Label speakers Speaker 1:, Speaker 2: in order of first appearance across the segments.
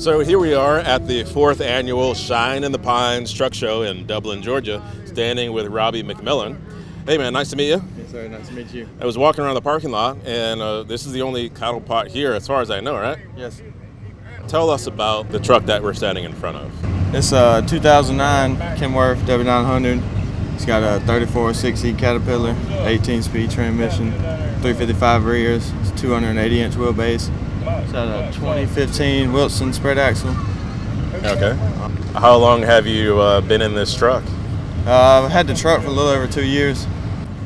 Speaker 1: So here we are at the 4th annual Shine in the Pines Truck Show in Dublin, Georgia, standing with Robbie McMillan. Hey man, nice to meet you.
Speaker 2: Yes sir, nice to meet you.
Speaker 1: I was walking around the parking lot, and this is the only cattle pot here as far as I know, right?
Speaker 2: Yes.
Speaker 1: Tell us about the truck that we're standing in front of.
Speaker 2: It's a 2009 Kenworth W900. It's got a 3460 Caterpillar, 18-speed transmission, 355 rears, it's 280-inch wheelbase. It's got a 2015 Wilson spread axle.
Speaker 1: Okay. How long have you been in this truck?
Speaker 2: I've had the truck for a little over 2 years.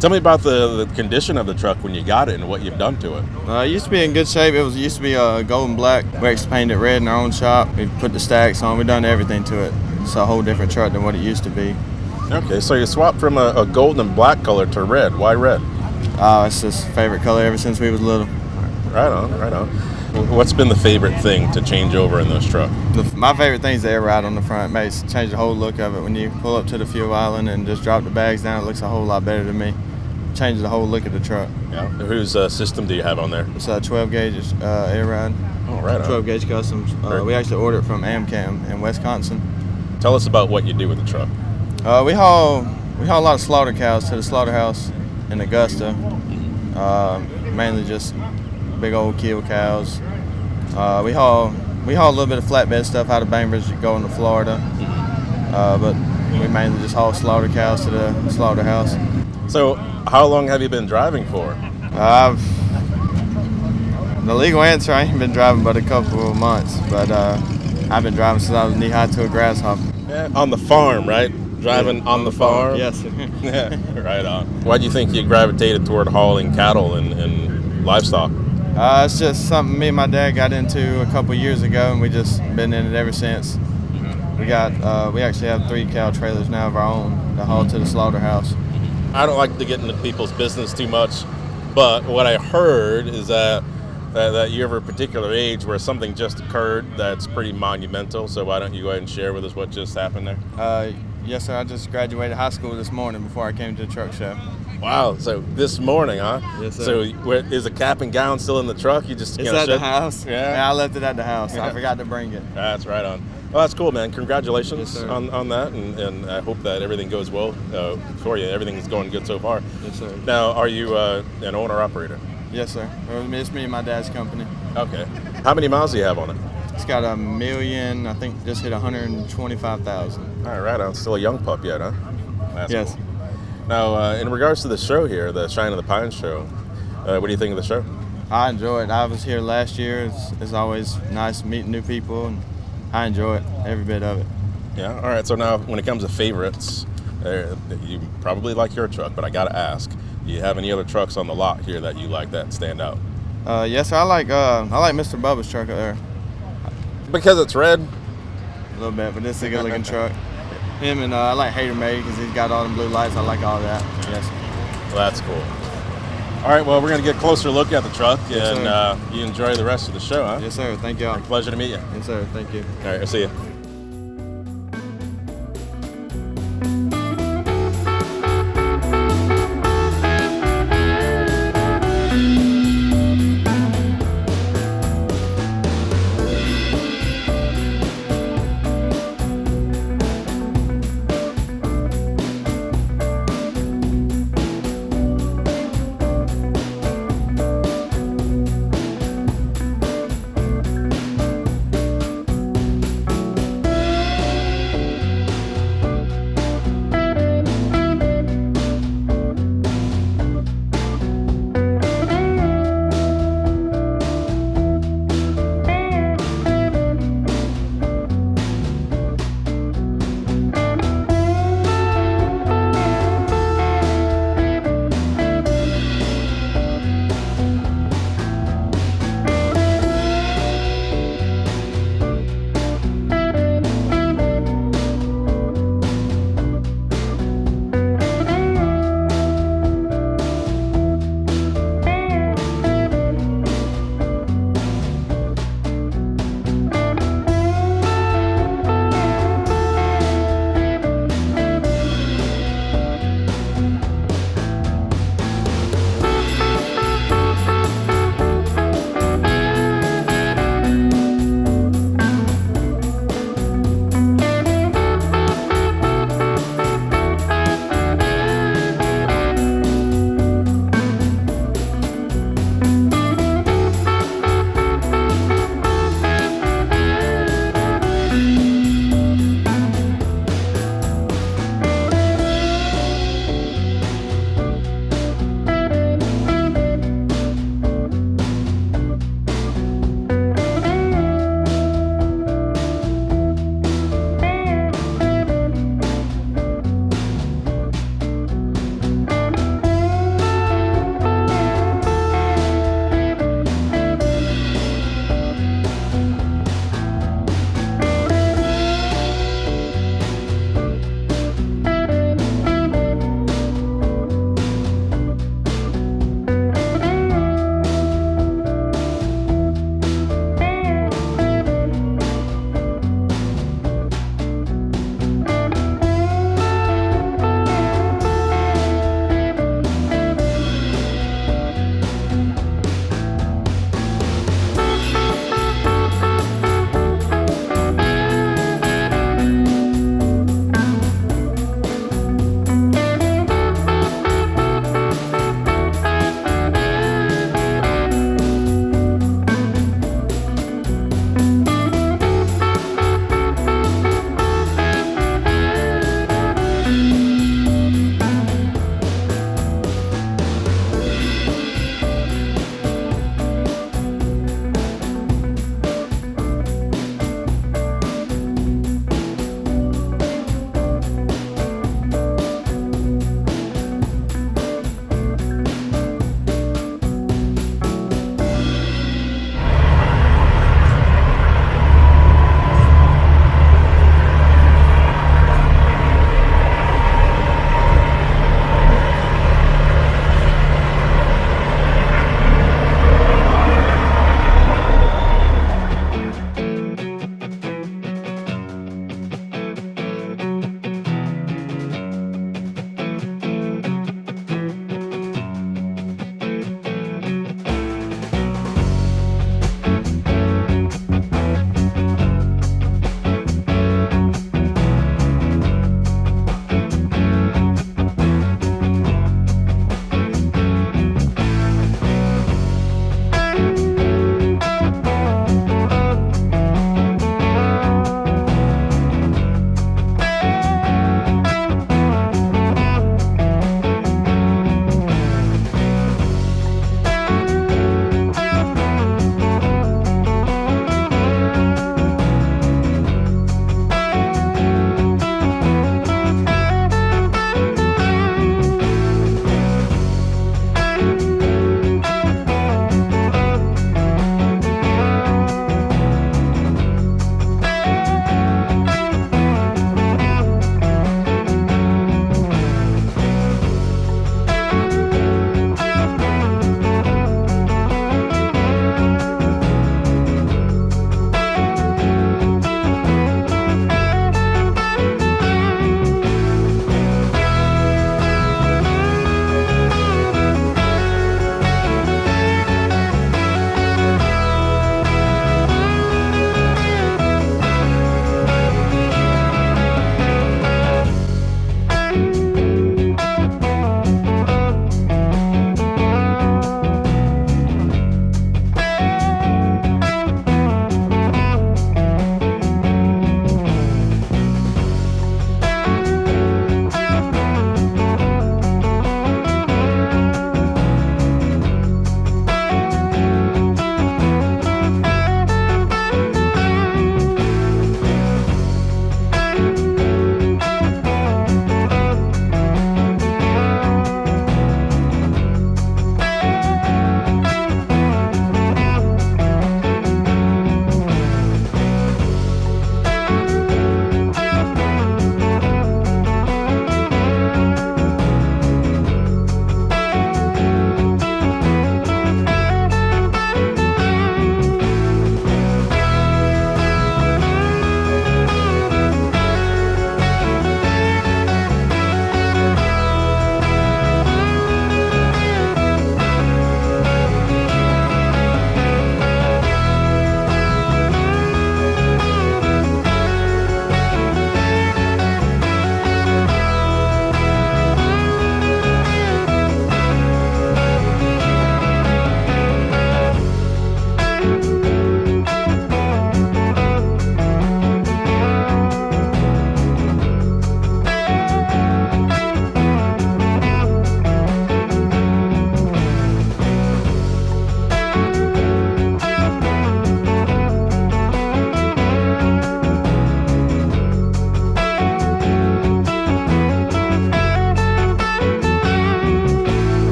Speaker 1: Tell me about the condition of the truck when you got it and what you've done to it.
Speaker 2: It used to be in good shape. It used to be gold and black. We actually painted it red in our own shop. We put the stacks on. We've done everything to it. It's a whole different truck than what it used to be.
Speaker 1: Okay, so you swapped from a golden and black color to red. Why red?
Speaker 2: It's just favorite color ever since we was little.
Speaker 1: Right on, right on. What's been the favorite thing to change over in this truck?
Speaker 2: My favorite thing is the air ride on the front. It change the whole look of it. When you pull up to the fuel island and just drop the bags down, it looks a whole lot better to me. Changes the whole look of the truck.
Speaker 1: Yeah. Whose system do you have on there?
Speaker 2: It's a 12 gauge air ride.
Speaker 1: Oh, right on.
Speaker 2: 12 gauge customs. We actually ordered it from Amcam in Wisconsin.
Speaker 1: Tell us about what you do with the truck.
Speaker 2: We haul a lot of slaughter cows to the slaughterhouse in Augusta. Mainly just big old kill cows. We haul a little bit of flatbed stuff out of Bainbridge going to Florida. But we mainly just haul slaughter cows to the slaughterhouse.
Speaker 1: So how long have you been driving for?
Speaker 2: The legal answer, I ain't been driving but a couple of months, but I've been driving since I was knee-high to a grasshopper.
Speaker 1: Yeah, on the farm, right? Driving on the farm?
Speaker 2: Yes.
Speaker 1: Yeah, right on. Why do you think you gravitated toward hauling cattle and livestock?
Speaker 2: It's just something me and my dad got into a couple years ago, and we just been in it ever since. We actually have 3 cow trailers now of our own to haul to the slaughterhouse.
Speaker 1: I don't like to get into people's business too much, but what I heard is that you're of a particular age where something just occurred that's pretty monumental. So why don't you go ahead and share with us what just happened there?
Speaker 2: Yes, sir. I just graduated high school this morning before I came to the truck show.
Speaker 1: Wow. So this morning, huh?
Speaker 2: Yes, sir.
Speaker 1: So is a cap and gown still in the truck? You just
Speaker 2: It's at the house.
Speaker 1: Yeah.
Speaker 2: I left it at the house.
Speaker 1: Yeah.
Speaker 2: I forgot to bring it.
Speaker 1: That's right on. Well, that's cool, man. Congratulations
Speaker 2: Yes,
Speaker 1: on that, and I hope that everything goes well for you. Everything is going good so far.
Speaker 2: Yes, sir.
Speaker 1: Now, are you an owner-operator?
Speaker 2: Yes, sir. It's me and my dad's company.
Speaker 1: Okay. How many miles do you have on it?
Speaker 2: It's got 1,000,000. I think just hit 125,000.
Speaker 1: All right, I'm still a young pup yet, huh? That's
Speaker 2: Yes.
Speaker 1: cool. Now, in regards to the show here, the Shine of the Pine show, what do you think of the show?
Speaker 2: I enjoy it. I was here last year. It's always nice meeting new people, and I enjoy it, every bit of it.
Speaker 1: Yeah. All right. So now, when it comes to favorites, you probably like your truck, but I gotta ask, do you have any other trucks on the lot here that you like that stand out?
Speaker 2: Yes, sir. I like Mr. Bubba's truck up there
Speaker 1: Because it's red.
Speaker 2: a little bit, but this is a good looking truck. Him and I like Hater Made because he's got all them blue lights. I like all that. Yes.
Speaker 1: Well, that's cool. All right. Well, we're gonna get a closer look at the truck,
Speaker 2: Yes,
Speaker 1: and you enjoy the rest of the show, huh?
Speaker 2: Yes, sir. Thank y'all.
Speaker 1: Pleasure to meet you.
Speaker 2: Yes, sir. Thank you.
Speaker 1: All right. I'll see you.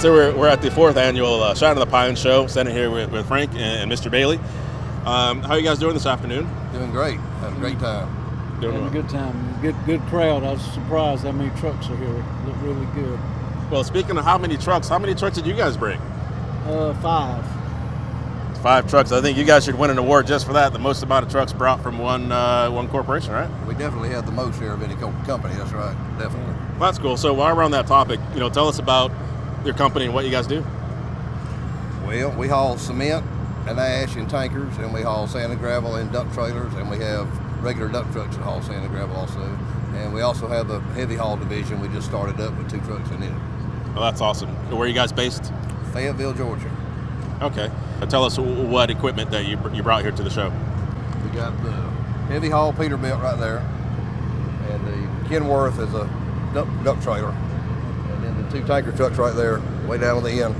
Speaker 1: So we're at the 4th annual Shine of the Pine show, standing here with Frank and Mr. Bailey. How are you guys doing this afternoon?
Speaker 3: Doing great. Had a great time.
Speaker 4: Having a good time. Good crowd. I was surprised how many trucks are here. Look really good.
Speaker 1: Well, speaking of how many trucks did you guys bring?
Speaker 4: 5.
Speaker 1: 5 trucks. I think you guys should win an award just for that. The most amount of trucks brought from one corporation, right?
Speaker 3: We definitely had the most here of any company. That's right. Definitely.
Speaker 1: Well, that's cool. So while we're on that topic, tell us about your company and what you guys do.
Speaker 3: Well, we haul cement and ash in tankers, and we haul sand and gravel in dump trailers, and we have regular dump trucks that haul sand and gravel also. And we also have a heavy haul division we just started up with 2 trucks in it.
Speaker 1: Well, that's awesome. Where are you guys based?
Speaker 3: Fayetteville, Georgia.
Speaker 1: Okay. Tell us what equipment that you brought here to the show.
Speaker 3: We got the heavy haul Peterbilt right there, and the Kenworth is a dump trailer, and then the 2 tanker trucks right there, way down at the end.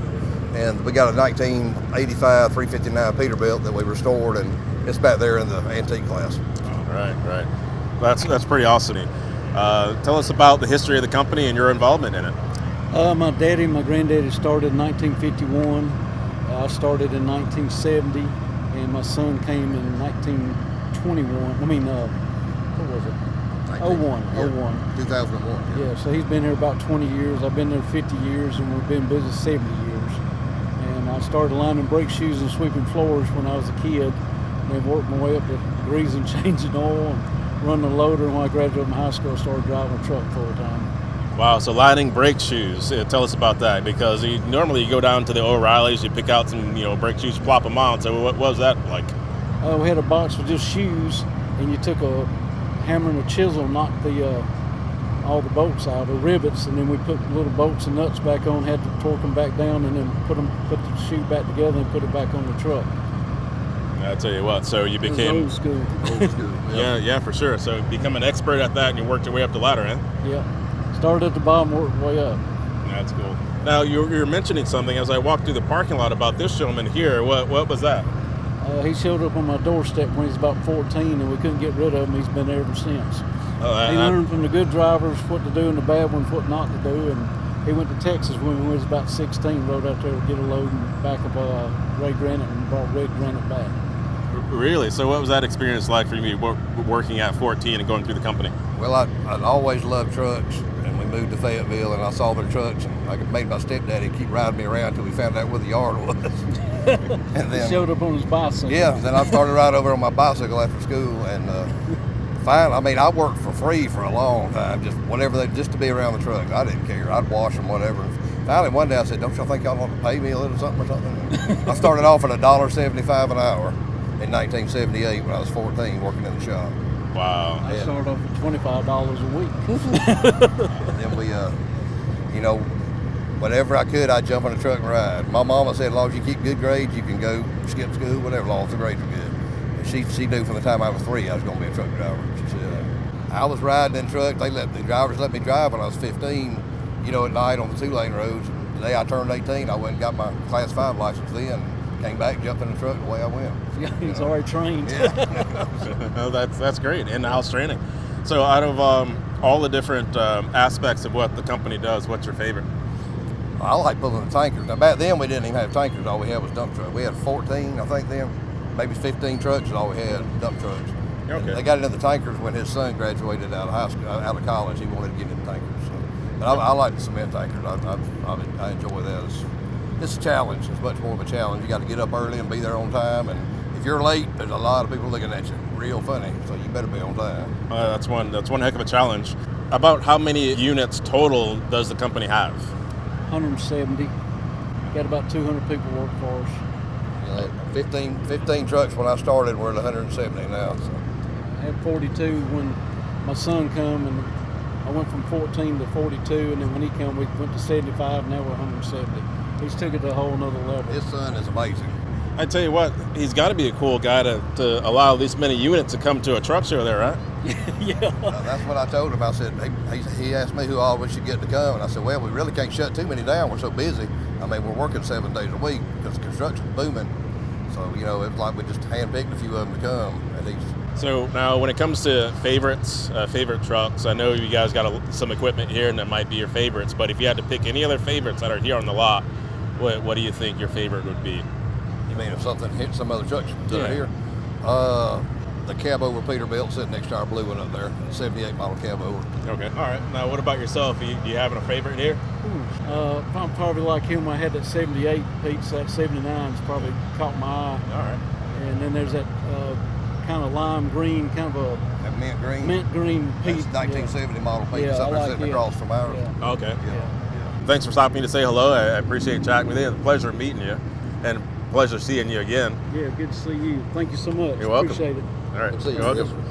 Speaker 3: And we got a 1985 359 Peterbilt that we restored, and it's back there in the antique class.
Speaker 1: Oh, right. That's pretty awesome. Tell us about the history of the company and your involvement in it.
Speaker 4: My granddaddy started in 1951. I started in 1970, and my son came in 1921. What was it? 01.
Speaker 3: 2001.
Speaker 4: Yeah, so he's been here about 20 years. I've been there 50 years, and we've been in business 70 years. And I started lining brake shoes and sweeping floors when I was a kid, and then worked my way up to greasing, changing oil, and running a loader. And when I graduated from high school, I started driving a truck full time.
Speaker 1: Wow, so lining brake shoes. Tell us about that, because normally you go down to the O'Reillys, you pick out some brake shoes, plop them on. So what was that like?
Speaker 4: We had a box with just shoes, and you took a hammer and a chisel, knocked all the bolts out, or rivets, and then we put little bolts and nuts back on, had to torque them back down, and then put the shoe back together and put it back on the truck.
Speaker 1: I tell you what, so you became
Speaker 4: old school.
Speaker 1: Yeah, for sure. So become an expert at that, and you worked your way up the ladder, eh?
Speaker 4: Yeah. Started at the bottom, worked way up.
Speaker 1: That's cool. Now, you're mentioning something as I walked through the parking lot about this gentleman here. What was that?
Speaker 4: He showed up on my doorstep when he was about 14, and we couldn't get rid of him. He's been there ever since. He learned from the good drivers what to do and the bad ones what not to do. And he went to Texas when he was about 16, rode out there to get a load and back up red granite, and brought red granite back.
Speaker 1: Really? So what was that experience like for you working at 14 and going through the company?
Speaker 3: Well, I'd always loved trucks, and we moved to Fayetteville, and I saw their trucks, and I made my stepdaddy keep riding me around until we found out where the yard was. And then
Speaker 4: he showed up on his bicycle.
Speaker 3: Yeah, then I started riding over on my bicycle after school, and finally, I worked for free for a long time, just to be around the trucks. I didn't care. I'd wash them, whatever. Finally, one day I said, "Don't y'all think y'all want to pay me a little something or something?" I started off at $1.75 an hour in 1978 when I was 14, working in the shop.
Speaker 4: Wow. I started off at $25 a week.
Speaker 3: And then we, whenever I could, I'd jump in a truck and ride. My mama said, as long as you keep good grades, you can go skip school, whatever, as long as the grades are good. And she knew from the time I was 3 I was going to be a truck driver. She said, I was riding in trucks. The drivers let me drive when I was 15, at night on the 2-lane roads. And the day I turned 18, I went and got my Class 5 license then. Came back, jumped in the truck, and away I went.
Speaker 4: Yeah, he's already trained.
Speaker 3: Yeah.
Speaker 1: No, that's great, in-house training. So out of all the different aspects of what the company does, what's your favorite?
Speaker 3: I like pulling the tankers. Now, back then, we didn't even have tankers. All we had was dump trucks. We had 14, I think, then. Maybe 15 trucks is all we had, dump trucks.
Speaker 1: Okay.
Speaker 3: They got into the tankers when his son graduated out of high school, out of college. He wanted to get into tankers. So. But I like the cement tankers. I enjoy that. It's a challenge. It's much more of a challenge. You got to get up early and be there on time. And if you're late, there's a lot of people looking at you real funny. So you better be on time.
Speaker 1: That's one heck of a challenge. About how many units total does the company have?
Speaker 4: 170. Got about 200 people work for us.
Speaker 3: Yeah, 15 trucks when I started. We're at 170 now. So.
Speaker 4: I had 42 when my son come, and I went from 14 to 42, and then when he come, we went to 75. Now we're 170. He's took it to a whole nother level.
Speaker 3: His son is amazing.
Speaker 1: I tell you what, he's got to be a cool guy to allow this many units to come to a truck show there, right?
Speaker 4: Yeah.
Speaker 3: That's what I told him. I said, he asked me who all we should get to come, and I said, well, we really can't shut too many down. We're so busy. I mean, we're working 7 days a week because construction's booming. So, it's like we just handpicked a few of them to come. And
Speaker 1: So now, when it comes to favorites, favorite trucks, I know you guys got some equipment here, and that might be your favorites. But if you had to pick any other favorites that are here on the lot, what do you think your favorite would be?
Speaker 3: You mean if something hit some other trucks that are here? The cab over Peterbilt sitting next to our blue one up there, 78 model cab over.
Speaker 1: Okay. All right. Now, what about yourself? Do you having a favorite here?
Speaker 4: I'm probably like him. I had that 78 Pete's. That 79's probably caught my eye.
Speaker 1: All right.
Speaker 4: And then there's that kind of lime green, kind of a
Speaker 3: That mint green.
Speaker 4: mint green Pete.
Speaker 3: That's 1970 model Pete.
Speaker 4: Yeah,
Speaker 3: Something
Speaker 4: I like
Speaker 3: sitting
Speaker 4: it.
Speaker 3: across from ours.
Speaker 4: Yeah.
Speaker 1: Okay.
Speaker 3: Yeah.
Speaker 1: Thanks for stopping me to say hello. I appreciate chatting with you. It's a pleasure meeting you, and pleasure seeing you again.
Speaker 4: Yeah, good to see you. Thank you so much.
Speaker 1: You're welcome.
Speaker 4: Appreciate it.
Speaker 1: All right.
Speaker 3: See you.
Speaker 1: You're welcome.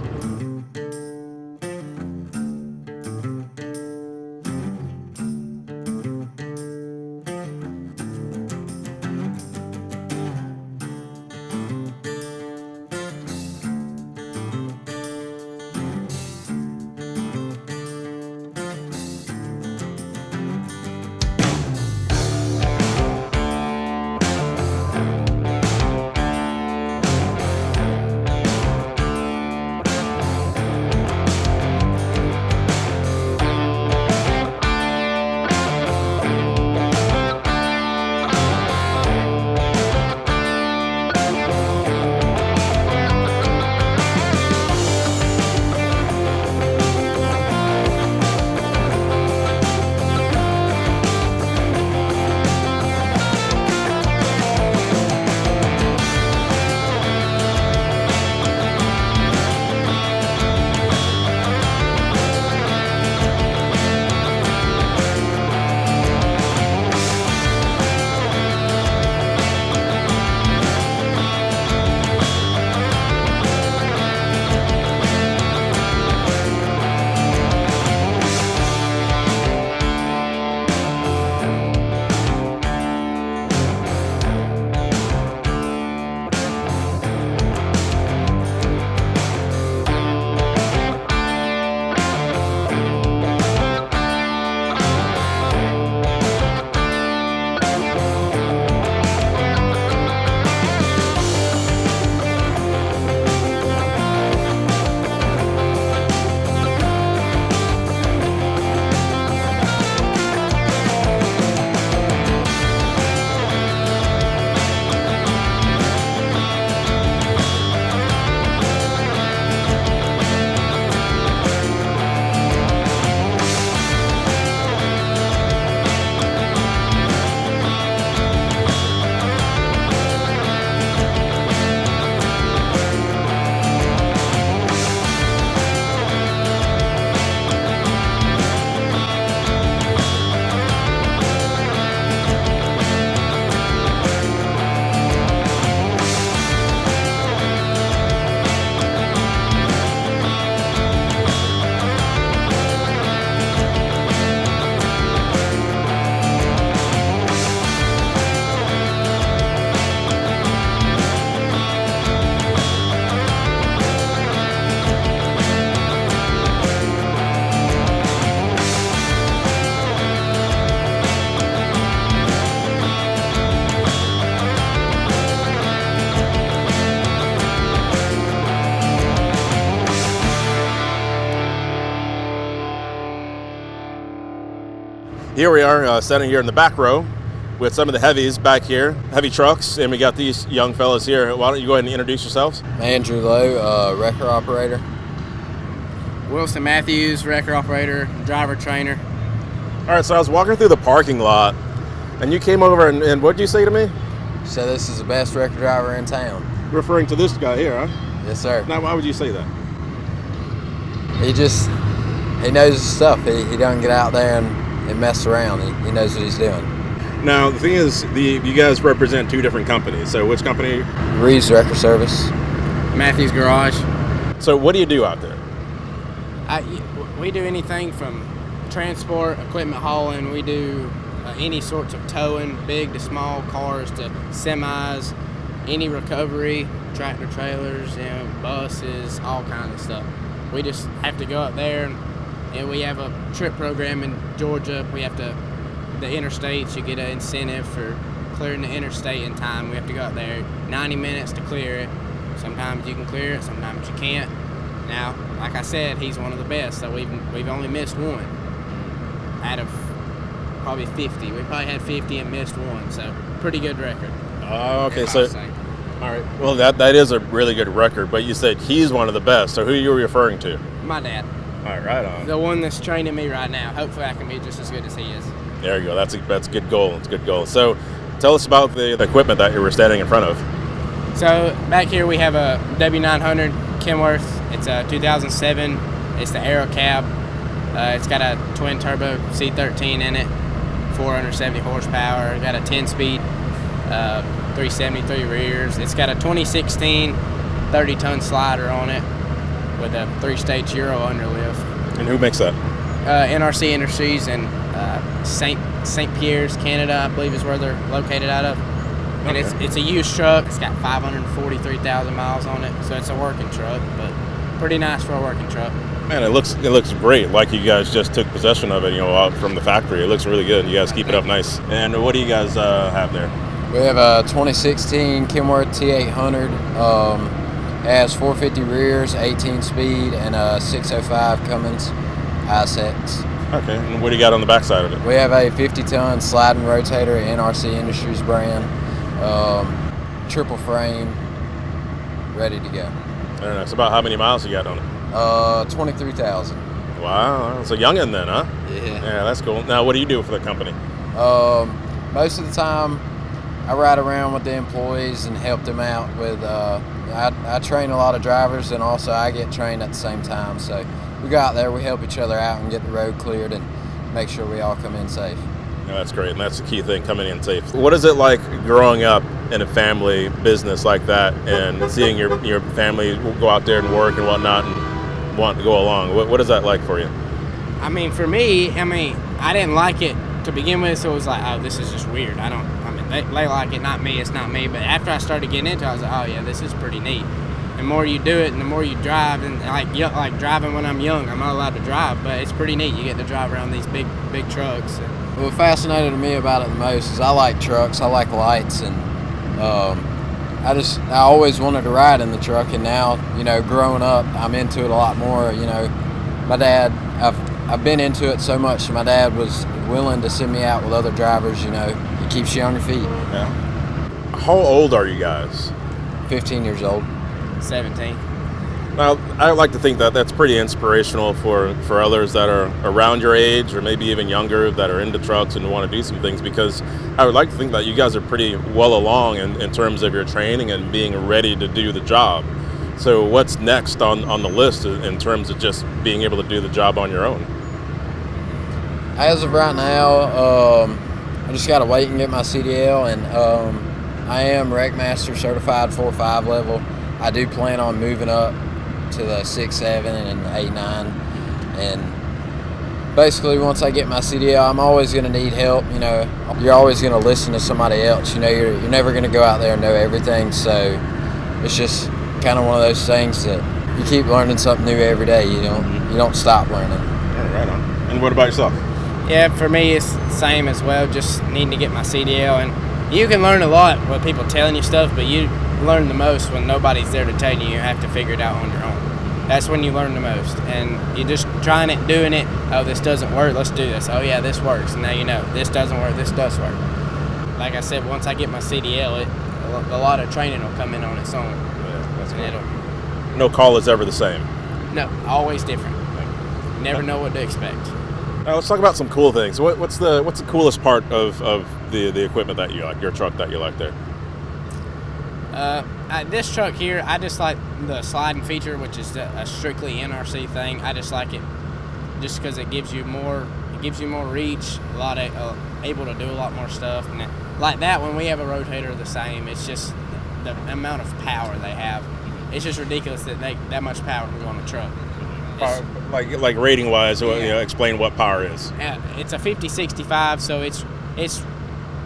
Speaker 1: Here we are standing here in the back row with some of the heavies back here, heavy trucks, and we got these young fellas here. Why don't you go ahead and introduce yourselves?
Speaker 5: Andrew Lowe, wrecker operator.
Speaker 6: Wilson Matthews, wrecker operator, driver trainer.
Speaker 1: All right, so I was walking through the parking lot, and you came over, and what did you say to me?
Speaker 5: So this is the best wrecker driver in town.
Speaker 1: Referring to this guy here, huh?
Speaker 5: Yes, sir.
Speaker 1: Now, why would you say that?
Speaker 5: He knows his stuff. He doesn't get out there and mess around. He knows what he's doing.
Speaker 1: Now, the thing is, you guys represent two different companies. So which company?
Speaker 5: Reeves Wrecker Service.
Speaker 6: Matthews Garage.
Speaker 1: So what do you do out there?
Speaker 6: We do anything from transport, equipment hauling. We do any sorts of towing, big to small cars to semis, any recovery, tractor trailers, buses, all kinds of stuff. We just have to go out there, and we have a trip program in Georgia. We have to, the interstates, you get an incentive for clearing the interstate in time. We have to go out there 90 minutes to clear it, Sometimes you can clear it, sometimes you can't. Now, like I said, he's one of the best, so we've only missed one out of probably 50. We probably had 50 and missed one, so pretty good record.
Speaker 1: Okay, so all right. Well, that is a really good record, but you said he's one of the best. So who are you referring to?
Speaker 6: My dad.
Speaker 1: All right on.
Speaker 6: The one that's training me right now. Hopefully I can be just as good as he is.
Speaker 1: There you go. That's a good goal. It's a good goal. So tell us about the equipment that you were standing in front of.
Speaker 6: So back here we have a W900 Kenworth. It's a 2007. It's the Aero cab. It's got a twin turbo C13 in it, 470 horsepower. Got a 10-speed, 373 rears. It's got a 2016 30-ton slider on it with a 3-stage Euro underlift.
Speaker 1: And who makes that?
Speaker 6: NRC Industries in St. Pierre's, Canada, I believe is where they're located out of. And it's a used truck. It's got 543,000 miles on it, so it's a working truck, but pretty nice for a working truck.
Speaker 1: Man, it looks great. Like you guys just took possession of it, out from the factory. It looks really good. You guys keep it up nice. And what do you guys have there?
Speaker 5: We have a 2016 Kenworth T800. It has 450 rears, 18 speed, and a 605 Cummins I6.
Speaker 1: Okay, and what do you got on the backside of it?
Speaker 5: We have a 50-ton sliding rotator, NRC Industries brand, triple frame, ready to go.
Speaker 1: Very nice. About how many miles you got on it?
Speaker 5: 23,000.
Speaker 1: Wow, it's a youngin' then, huh? Yeah, that's cool. Now, what do you do for the company?
Speaker 5: Most of the time, I ride around with the employees and help them out with. I train a lot of drivers, and also I get trained at the same time. So we go out there, we help each other out and get the road cleared and make sure we all come in safe.
Speaker 1: Yeah, that's great, and that's the key thing, coming in safe. What is it like growing up in a family business like that and seeing your family go out there and work and whatnot and want to go along? What is that like for you?
Speaker 6: I mean, for me, I didn't like it to begin with, so it was like, oh, this is just weird. They like it, not me, it's not me. But after I started getting into it, I was like, oh yeah, this is pretty neat. The more you do it and the more you drive, and like driving when I'm young, I'm not allowed to drive, but it's pretty neat. You get to drive around these big trucks.
Speaker 5: What fascinated me about it the most is I like trucks, I like lights, and I always wanted to ride in the truck, and now, growing up, I'm into it a lot more. My dad, I've been into it so much, my dad was willing to send me out with other drivers, It keeps you on your feet.
Speaker 1: Yeah. How old are you guys?
Speaker 5: 15 years old.
Speaker 6: 17.
Speaker 1: Well, I like to think that that's pretty inspirational for others that are around your age or maybe even younger that are into trucks and want to do some things, because I would like to think that you guys are pretty well along in terms of your training and being ready to do the job. So what's next on the list in terms of just being able to do the job on your own?
Speaker 5: As of right now, I just got to wait and get my CDL, and I am Wreckmaster certified 4-5 level. I do plan on moving up to the 6-7 and 8-9, and basically once I get my CDL, I'm always going to need help. You're always going to listen to somebody else. You're never going to go out there and know everything, so it's just kind of one of those things that you keep learning something new every day. You don't stop learning.
Speaker 1: Right on. And what about yourself?
Speaker 6: Yeah, for me it's the same as well, just needing to get my CDL. And you can learn a lot with people telling you stuff, but you learn the most when nobody's there to tell you. You have to figure it out on your own. That's when you learn the most. And you're just trying it, doing it. Oh, this doesn't work, let's do this. Oh yeah, this works. And now this doesn't work, this does work. Like I said, once I get my CDL, a lot of training will come in on its own.
Speaker 1: Yeah, that's
Speaker 6: cool.
Speaker 1: No call is ever the same.
Speaker 6: No, always different. You never know what to expect.
Speaker 1: Now let's talk about some cool things. What's the coolest part of the equipment that you like, your truck that you like there?
Speaker 6: This truck here, I just like the sliding feature, which is a strictly NRC thing. I just like it just because it gives you more reach, able to do a lot more stuff. And like that one, we have a rotator the same. It's just the amount of power they have. It's just ridiculous that that much power can go on a truck.
Speaker 1: Like rating wise, explain what power is.
Speaker 6: It's a 50-65, so it's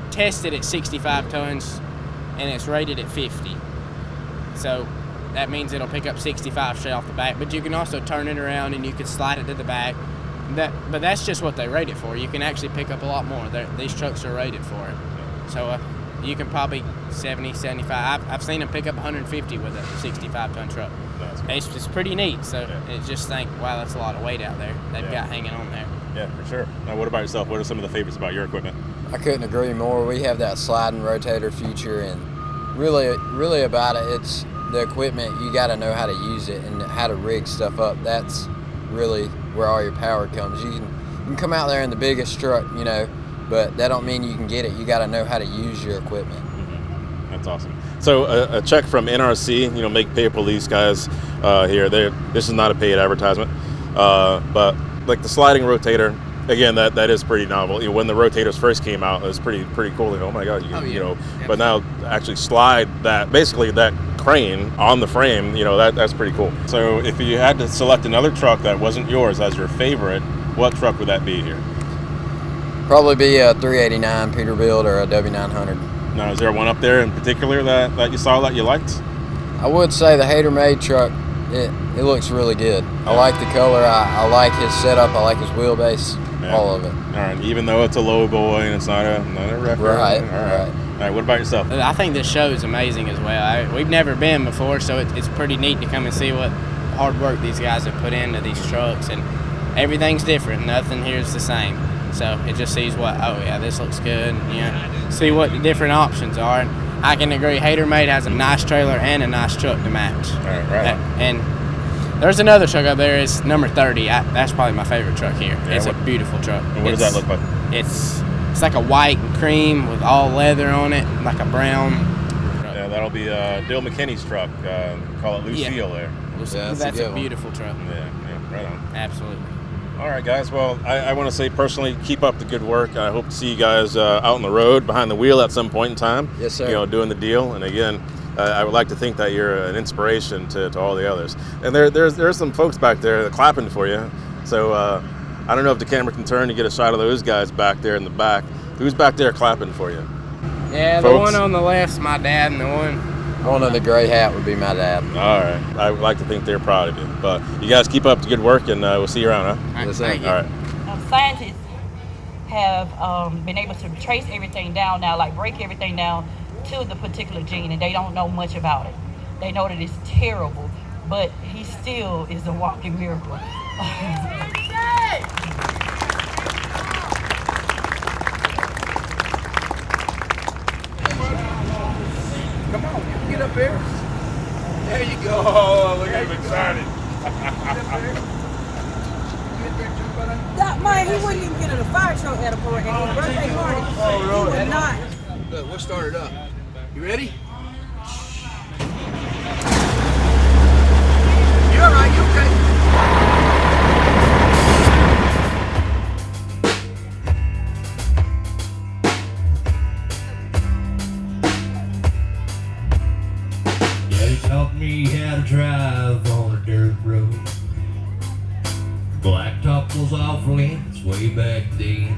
Speaker 6: tested at 65 tons and it's rated at 50. So that means it'll pick up 65 straight off the back, but you can also turn it around and you can slide it to the back. But that's just what they rate it for. You can actually pick up a lot more. These trucks are rated for it. So you can probably 70, 75. I've seen them pick up 150 with a 65-ton truck. It's just pretty neat. So it's just think, wow, that's a lot of weight out there they've got hanging on there.
Speaker 1: Yeah, for sure. Now, what about yourself? What are some of the favorites about your equipment?
Speaker 5: I couldn't agree more. We have that sliding rotator feature, and really about it, it's the equipment. You got to know how to use it and how to rig stuff up. That's really where all your power comes. You can come out there in the biggest truck, you know, but that don't mean you can get it. You got to know how to use your equipment.
Speaker 1: That's awesome. So a check from NRC, you know, Make Pay Police guys here. This is not a paid advertisement, but like the sliding rotator, again, that is pretty novel. You know, when the rotators first came out, it was pretty cool. Like, oh my God, you know. But now actually slide that, basically that crane on the frame, you know, that's pretty cool. So if you had to select another truck that wasn't yours as your favorite, what truck would that be here?
Speaker 5: Probably be a 389 Peterbilt or a W900.
Speaker 1: Now, is there one up there in particular that you saw that you liked?
Speaker 5: I would say the Hater Made truck. It looks really good. I like the color. I like his setup. I like his wheelbase. Yeah. All of it.
Speaker 1: All right. Even though it's a Lowe boy and it's not a record.
Speaker 5: Right.
Speaker 1: All right. All right. What about yourself?
Speaker 6: I think this show is amazing as well. We've never been before, so it's pretty neat to come and see what hard work these guys have put into these trucks, and everything's different. Nothing here is the same. So it just sees this looks good. You know, see what the different options are. And I can agree. Hater Made has a nice trailer and a nice truck to match.
Speaker 1: All right.
Speaker 6: And there's another truck up there. It's number 30. That's probably my favorite truck here. Yeah, it's a beautiful truck.
Speaker 1: And what does that look like?
Speaker 6: It's like a white and cream with all leather on it, like a brown.
Speaker 1: Yeah, that'll be Dale McKinney's truck. Call it Lucille there.
Speaker 6: Yeah, that's a beautiful truck.
Speaker 1: Yeah, right on.
Speaker 6: Absolutely.
Speaker 1: All right, guys. Well, I want to say personally, keep up the good work. I hope to see you guys out on the road behind the wheel at some point in time.
Speaker 5: Yes, sir.
Speaker 1: You know, doing the deal. And again, I would like to think that you're an inspiration to all the others. And there's some folks back there that clapping for you. So I don't know if the camera can turn to get a shot of those guys back there in the back. Who's back there clapping for you?
Speaker 6: Yeah, folks? The one on the left's my dad, and the
Speaker 5: one in the gray hat would be my dad.
Speaker 1: All right. I would like to think they're proud of you. But you guys keep up the good work, and we'll see you around, huh?
Speaker 6: All right.
Speaker 5: Thank you.
Speaker 1: All right.
Speaker 7: Scientists have been able to trace everything down now, like break everything down to the particular gene, and they don't know much about it. They know that it's terrible, but he still is a walking miracle.
Speaker 8: Come on, get up there. There you go. Oh, look at him excited.
Speaker 9: That man, he wouldn't even get in a fire truck at a parade. At his birthday party, he would not.
Speaker 8: Look, we'll start it up. You ready? You're all right, you okay?
Speaker 10: Taught me how to drive on a dirt road. Blacktop was awful in its way back then.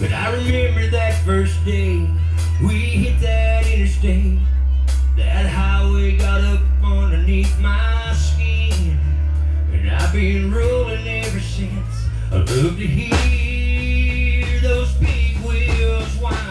Speaker 10: But I remember that first day we hit that interstate. That highway got up underneath my skin, and I've been rolling ever since. I love to hear those big wheels whine.